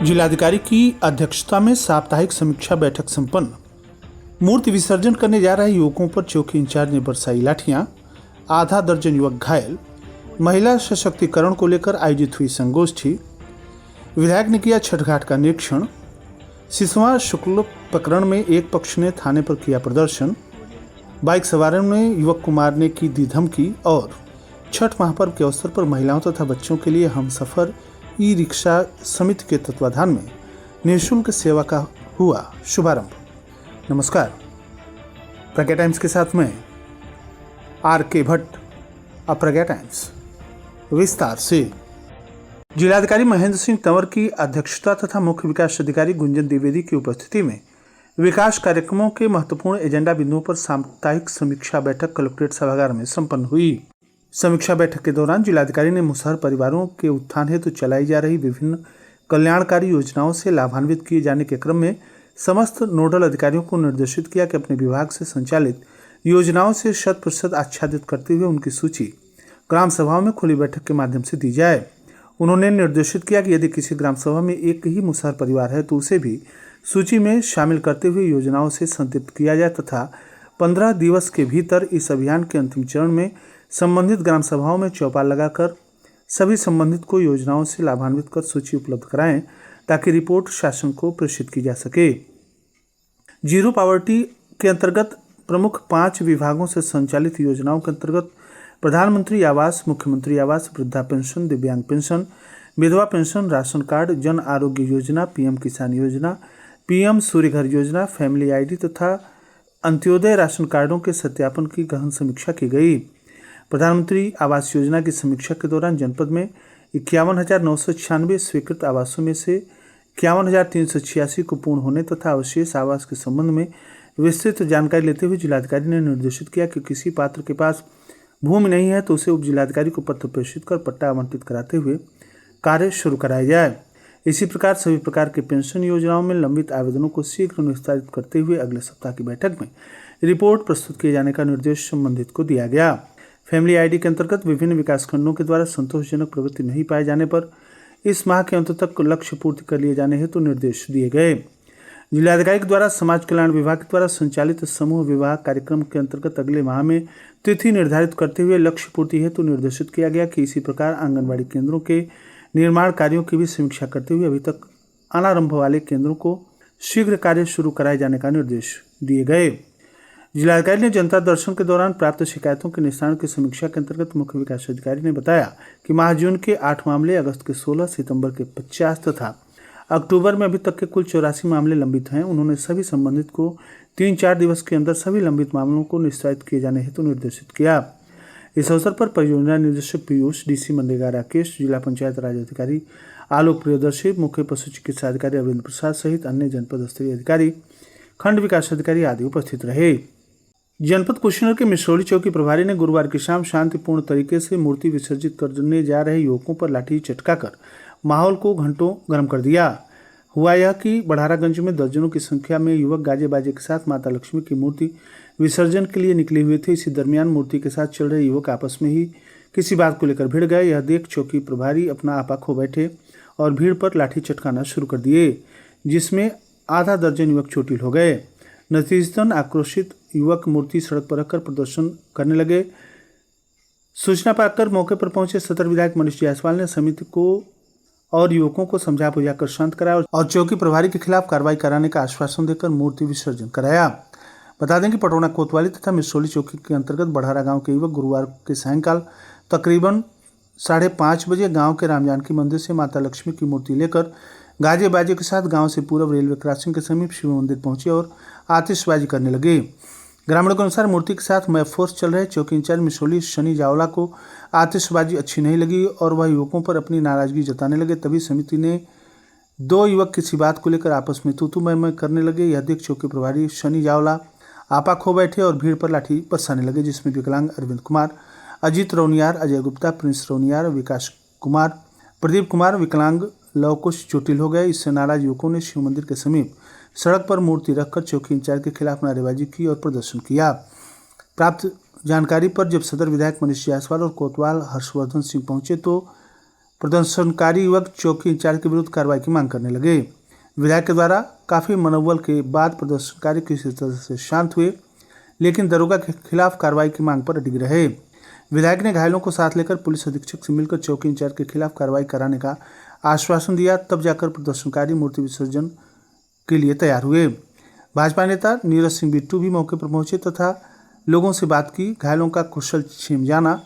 जिलाधिकारी की अध्यक्षता में साप्ताहिक समीक्षा बैठक संपन्न। मूर्ति विसर्जन करने जा रहे युवकों पर चौकी इंचार्ज ने बरसाई लाठियां, आधा दर्जन युवक घायल। महिला सशक्तिकरण को लेकर आयोजित हुई संगोष्ठी। विधायक ने किया छठ घाट का निरीक्षण। सिसवा शुक्ल प्रकरण में एक पक्ष ने थाने पर किया प्रदर्शन। बाइक सवारों ने युवक को मारने की दी धमकी। और छठ महापर्व के अवसर पर महिलाओं तथा बच्चों के लिए हमसफर ई रिक्शा समिति के तत्वाधान में निःशुल्क सेवा का हुआ शुभारंभ। नमस्कार, प्रज्ञा टाइम्स के साथ में आर.के. भट्ट। अब प्रज्ञा टाइम्स विस्तार से। जिलाधिकारी महेंद्र सिंह तंवर की अध्यक्षता तथा मुख्य विकास अधिकारी गुंजन द्विवेदी की उपस्थिति में विकास कार्यक्रमों के महत्वपूर्ण एजेंडा बिंदुओं पर साप्ताहिक समीक्षा बैठक कलेक्ट्रेट सभागार में संपन्न हुई। समीक्षा बैठक के दौरान जिलाधिकारी ने मुसहर परिवारों के उत्थान हेतु चलाई जा रही विभिन्न कल्याणकारी योजनाओं से लाभान्वित किए जाने के क्रम में समस्त नोडल अधिकारियों को निर्देशित किया कि अपने विभाग से संचालित योजनाओं से 100% आच्छादित करते हुए उनकी सूची ग्राम सभाओं में खुली बैठक के माध्यम से दी जाए। उन्होंने निर्देशित किया कि यदि किसी ग्राम सभा में एक ही मुसहर परिवार है तो उसे भी सूची में शामिल करते हुए योजनाओं से संतृप्त किया जाए तथा 15 दिवस के भीतर इस अभियान के अंतिम चरण में संबंधित ग्राम सभाओं में चौपाल लगाकर सभी संबंधित को योजनाओं से लाभान्वित कर सूची उपलब्ध कराएं ताकि रिपोर्ट शासन को प्रेषित की जा सके। जीरो पॉवर्टी के अंतर्गत प्रमुख 5 विभागों से संचालित योजनाओं के अंतर्गत प्रधानमंत्री आवास, मुख्यमंत्री आवास, वृद्धा पेंशन, दिव्यांग पेंशन, विधवा pension, ration card, Jan Arogya Yojana, PM किसान योजना, पीएम सूर्य घर योजना, फैमिली आईडी तथा अंत्योदय राशन कार्डों के सत्यापन की गहन समीक्षा की गई। प्रधानमंत्री आवास योजना की समीक्षा के दौरान जनपद में 51,996 स्वीकृत आवासों में से 51,386 को पूर्ण होने तथा अवशेष आवास के संबंध में विस्तृत जानकारी लेते हुए जिलाधिकारी ने निर्देशित किया कि किसी पात्र के पास भूमि नहीं है तो उसे उप जिलाधिकारी को पत्र प्रेषित कर पट्टा आवंटित कराते हुए कार्य शुरू कराया जाए। इसी प्रकार सभी प्रकार के पेंशन योजनाओं में लंबित आवेदनों को शीघ्र निस्तारित करते हुए अगले सप्ताह की बैठक में रिपोर्ट प्रस्तुत किए जाने का निर्देश संबंधित को दिया गया। फैमिली आईडी के अंतर्गत विभिन्न विकासखंडों के द्वारा संतोषजनक प्रगति नहीं पाए जाने पर इस माह के अंत तक लक्ष्य पूर्ति कर लिए जाने हेतु निर्देश दिए गए। जिलाधिकारी के द्वारा समाज कल्याण विभाग के द्वारा संचालित समूह विवाह कार्यक्रम के अंतर्गत अगले माह में तिथि निर्धारित करते हुए लक्ष्य पूर्ति हेतु निर्देशित किया गया कि इसी प्रकार आंगनबाड़ी केंद्रों के निर्माण कार्यों की भी समीक्षा करते हुए अभी तक अनारंभ वाले केंद्रों को शीघ्र कार्य शुरू कराए जाने का निर्देश दिए गए। जिलाधिकारी ने जनता दर्शन के दौरान प्राप्त शिकायतों के निस्तारण की समीक्षा के अंतर्गत मुख्य विकास अधिकारी ने बताया कि माह जून के 8 मामले, अगस्त के 16, सितंबर के 50 तथा अक्टूबर में अभी तक के कुल 84 मामले लंबित हैं। उन्होंने सभी संबंधित को 3-4 दिवस के अंदर सभी लंबित मामलों को निस्तारित किए जाने हेतु निर्देशित किया। इस अवसर पर परियोजना निदेशक पीयूष, डीसी मनरेगा राकेश, जिला पंचायत राज अधिकारी आलोक प्रियदर्शी, मुख्य पशु चिकित्सा अधिकारी अरविंद प्रसाद सहित अन्य जनपद स्तरीय अधिकारी, खंड विकास अधिकारी आदि उपस्थित रहे। जनपद कुशीनगर के मिश्रौली चौकी प्रभारी ने गुरुवार की शाम शांतिपूर्ण तरीके से मूर्ति विसर्जित करने जा रहे युवकों पर लाठी चटकाकर माहौल को घंटों गर्म कर दिया। हुआ यह कि बढ़ारागंज में दर्जनों की संख्या में युवक गाजे बाजे के साथ माता लक्ष्मी की मूर्ति विसर्जन के लिए निकले हुए थे। इसी दरमियान मूर्ति के साथ चल रहे युवक आपस में ही किसी बात को लेकर भिड़ गए। यह देख चौकी प्रभारी अपना आपा खो बैठे और भीड़ पर लाठी चटकाना शुरू कर दिए, जिसमें आधा दर्जन युवक चोटिल हो गए। नतीजतन आक्रोशित युवक मूर्ति सड़क पर रखकर प्रदर्शन करने लगे। सूचना पाकर मौके पर पहुंचे सदर विधायक मनीष जायसवाल ने समिति को और युवकों को समझा बुझाकर शांत कराया और चौकी प्रभारी के खिलाफ कार्रवाई कराने का आश्वासन देकर मूर्ति विसर्जन कराया। बता दें कि पटौना कोतवाली तथा मिश्रौली चौकी के अंतर्गत बढ़ारा गांव के युवक गुरुवार के सायंकाल तकरीबन 5:30 बजे गांव के राम जानकी मंदिर से माता लक्ष्मी की मूर्ति लेकर गाजे बाजे के साथ गांव से पूर्व रेलवे क्रॉसिंग के समीप शिव मंदिर पहुंचे और आतिशबाजी करने लगे। ग्रामीणों के अनुसार मूर्ति के साथ मैप फोर्स चल रहे चौकी इंचार्ज मिश्रौली शनि जावला को आतिशबाजी अच्छी नहीं लगी और वह युवकों पर अपनी नाराजगी जताने लगे। तभी समिति ने 2 युवक किसी बात को लेकर आपस में तू मैं करने लगे। यह देख चौकी प्रभारी शनि जावला आपा खो बैठे और भीड़ पर लाठी बरसाने लगे, जिसमें विकलांग अरविंद कुमार, अजीत रौनियार, अजय गुप्ता, प्रिंस रौनियार, विकास कुमार, प्रदीप कुमार विकलांग लव कुछ चोटिल हो गए। इससे नाराज युवकों ने शिव मंदिर के समीप सड़क पर मूर्ति रखकर चौकी इंचार्ज के खिलाफ नारेबाजी की और प्रदर्शन किया। प्राप्त जानकारी पर जब सदर विधायक मनीष जायसवाल और कोतवाल हर्षवर्धन सिंह पहुंचे तो प्रदर्शनकारी युवक चौकी इंचार्ज के विरुद्ध कार्रवाई की मांग करने लगे। विधायक के द्वारा काफी मनोबल के बाद प्रदर्शनकारी किसी तरह से शांत हुए, लेकिन दरोगा के खिलाफ कार्रवाई की मांग पर अडिग रहे। विधायक ने घायलों को साथ लेकर पुलिस अधीक्षक से मिलकर चौकी इंचार्ज के खिलाफ कार्रवाई कराने का आश्वासन दिया, तब जाकर प्रदर्शनकारी मूर्ति विसर्जन के लिए तैयार हुए। भाजपा नेता नीरज सिंह बिट्टू भी मौके पर पहुंचे तथा लोगों से बात की। घायलों का कुशल क्षेम जाना।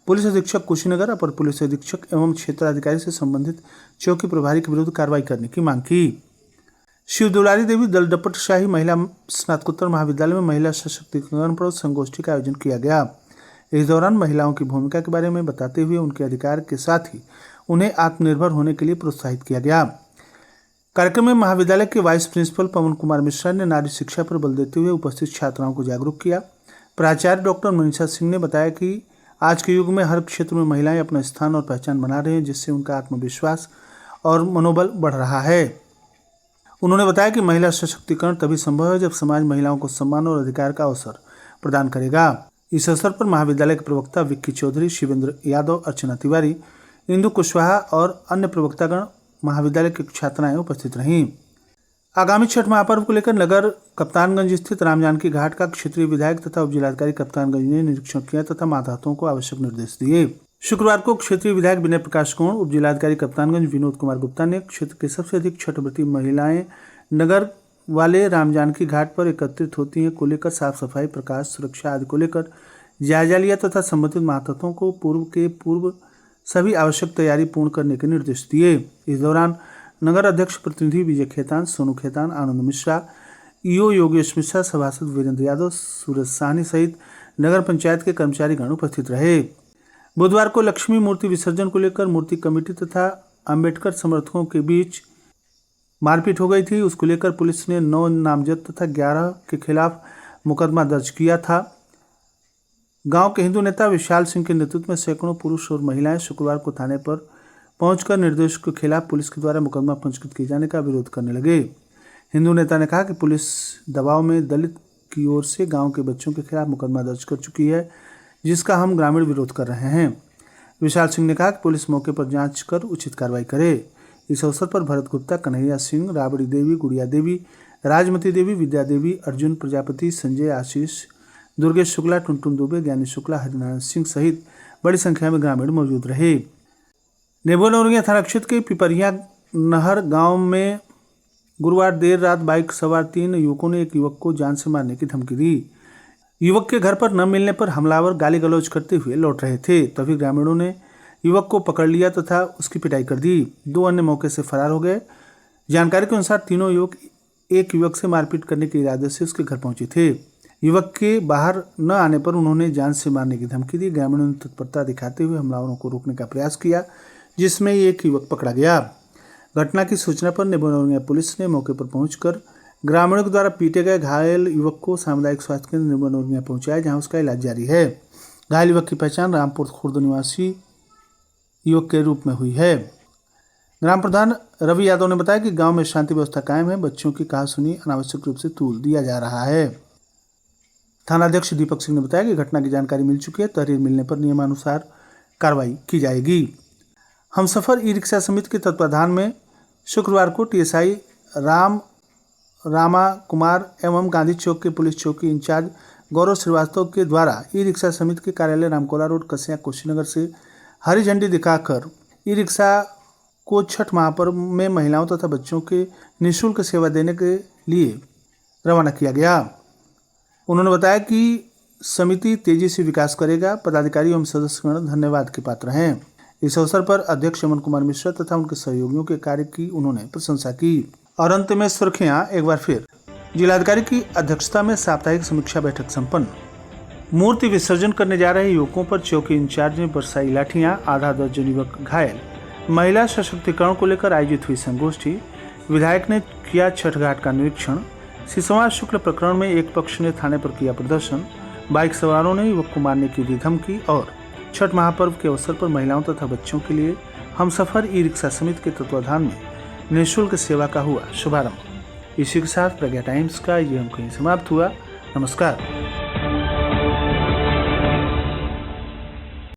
पुलिस अधीक्षक कुशीनगर, अपर पुलिस अधीक्षक एवं क्षेत्राधिकारी से संबंधित चौकी प्रभारी के विरुद्ध कार्रवाई करने की मांग की। शिव दुलारी देवी दलडपट शाही महिला स्नातकोत्तर महाविद्यालय में महिला सशक्तिकरण पर संगोष्ठी का आयोजन किया गया। इस दौरान महिलाओं की भूमिका के बारे में बताते हुए उनके अधिकार के साथ ही उन्हें आत्मनिर्भर होने के लिए प्रोत्साहित किया गया। कार्यक्रम में महाविद्यालय के वाइस प्रिंसिपल पवन कुमार मिश्रा ने नारी शिक्षा पर बल देते हुए उपस्थित छात्राओं को जागरूक किया। प्राचार्य डॉक्टर मनीषा सिंह ने बताया कि आज के युग में हर क्षेत्र में महिलाएं अपना स्थान और पहचान बना रही हैं, जिससे उनका आत्मविश्वास और मनोबल बढ़ रहा है। उन्होंने बताया कि महिला सशक्तिकरण तभी संभव है जब समाज महिलाओं को सम्मान और अधिकार का अवसर प्रदान करेगा। इस अवसर पर महाविद्यालय के प्रवक्ता विक्की चौधरी, शिवेंद्र यादव, अर्चना तिवारी, इंदु कुशवाहा और अन्य प्रवक्तागण, महाविद्यालय की छात्राएं उपस्थित रहीं। आगामी छठ महापर्व को लेकर नगर कप्तानगंज स्थित राम जानकी घाट का क्षेत्रीय विधायक तथा उप जिलाधिकारी कप्तानगंज ने निरीक्षण किया तथा माताहतों को आवश्यक निर्देश दिए। शुक्रवार को क्षेत्रीय विधायक विनय प्रकाश कोण, उप जिलाधिकारी कप्तानगंज विनोद कुमार गुप्ता ने क्षेत्र के सबसे अधिक छठव्रती महिलाएं नगर वाले राम जानकी घाट पर एकत्रित होती हैं को लेकर साफ सफाई, प्रकाश, सुरक्षा आदि को लेकर जायजा लिया तथा संबंधित माताहतों को पूर्व सभी आवश्यक तैयारी पूर्ण करने के निर्देश दिए। इस दौरान नगर अध्यक्ष प्रतिनिधि विजय खेतान, सोनू खेतान, आनंद मिश्रा, ईओ योगेश मिश्रा, सभासद वीरेंद्र यादव, सूरज साहनी सहित नगर पंचायत के कर्मचारीगण उपस्थित रहे। बुधवार को लक्ष्मी मूर्ति विसर्जन को लेकर मूर्ति कमेटी तथा अंबेडकर समर्थकों के बीच मारपीट हो गई थी। उसको लेकर पुलिस ने 9 नामजद तथा 11 के खिलाफ मुकदमा दर्ज किया था। गांव के हिंदू नेता विशाल सिंह के नेतृत्व में सैकड़ों पुरुष और महिलाएं शुक्रवार को थाने पर पहुंचकर निर्दोष के खिलाफ पुलिस के द्वारा मुकदमा पंजीकृत किए जाने का विरोध करने लगे। हिंदू नेता ने कहा कि पुलिस दबाव में दलित की ओर से गांव के बच्चों के खिलाफ मुकदमा दर्ज कर चुकी है, जिसका हम ग्रामीण विरोध कर रहे हैं। विशाल सिंह ने कहा कि पुलिस मौके पर जांच कर उचित कार्रवाई करे। इस अवसर पर भरत गुप्ता, कन्हैया सिंह, राबड़ी देवी, गुड़िया देवी, राजमती देवी, विद्या देवी, अर्जुन प्रजापति, संजय, आशीष, दुर्गेश शुक्ला, टुनटुन दुबे, ज्ञानी शुक्ला, हरिनारायण सिंह सहित बड़ी संख्या में ग्रामीण मौजूद रहे। नेबोनौरिया थाना क्षेत्र के पिपरिया नहर गांव में गुरुवार देर रात बाइक सवार 3 युवकों ने एक युवक को जान से मारने की धमकी दी। युवक के घर पर न मिलने पर हमलावर गाली गलौज करते हुए लौट रहे थे, तभी ग्रामीणों ने युवक को पकड़ लिया तथा उसकी पिटाई कर दी। 2 अन्य मौके से फरार हो गए। जानकारी के अनुसार तीनों युवक एक युवक से मारपीट करने के इरादे से उसके घर पहुंचे थे। युवक के बाहर न आने पर उन्होंने जान से मारने की धमकी दी। ग्रामीणों ने तत्परता दिखाते हुए हमलावरों को रोकने का प्रयास किया, जिसमें एक युवक पकड़ा गया। घटना की सूचना पर नेबोनौरिया पुलिस ने मौके पर पहुंचकर ग्रामीणों के द्वारा पीटे गए घायल युवक को सामुदायिक स्वास्थ्य केंद्र नेबोनौरिया पहुंचाया, जहां उसका इलाज जारी है। घायल युवक की पहचान रामपुर खुर्द निवासी युवक के रूप में हुई है। ग्राम प्रधान रवि यादव ने बताया कि गांव में शांति व्यवस्था कायम है। बच्चों की कहासुनी अनावश्यक रूप से तूल दिया जा रहा है। थानाध्यक्ष दीपक सिंह ने बताया कि घटना की जानकारी मिल चुकी है। तहरीर मिलने पर नियमानुसार कार्रवाई की जाएगी। हमसफर ई रिक्शा समिति के तत्वाधान में शुक्रवार को टीएसआई रामा कुमार एवं गांधी चौक के पुलिस चौकी इंचार्ज गौरव श्रीवास्तव के द्वारा ई रिक्शा समिति के कार्यालय रामकोला रोड, कसिया, कुशीनगर से हरी झंडी दिखाकर ई रिक्शा को छठ महापर्व में महिलाओं तथा बच्चों के निःशुल्क सेवा देने के लिए रवाना किया गया। उन्होंने बताया कि समिति तेजी से विकास करेगा। पदाधिकारी एवं सदस्यगण धन्यवाद के पात्र हैं। इस अवसर पर अध्यक्ष अमन कुमार मिश्रा तथा उनके सहयोगियों के कार्य की उन्होंने प्रशंसा की। और अंत में सुर्खियां एक बार फिर। जिलाधिकारी की अध्यक्षता में साप्ताहिक समीक्षा बैठक संपन्न। मूर्ति विसर्जन करने जा रहे युवकों पर चौकी इंचार्ज ने बरसाई लाठियां, आधा दर्जन युवक घायल। महिला सशक्तिकरण को लेकर आयोजित हुई संगोष्ठी। विधायक ने किया छठ घाट का निरीक्षण। सिसवा शुक्ल प्रकरण में एक पक्ष ने थाने पर किया प्रदर्शन। बाइक सवारों ने युवक को मारने की दी धमकी। और छठ महापर्व के अवसर पर महिलाओं तथा बच्चों के लिए हमसफर ई रिक्शा समिति के तत्वाधान में निःशुल्क सेवा का हुआ शुभारंभ। इसी के साथ प्रज्ञा टाइम्स का ये अंक समाप्त हुआ। नमस्कार।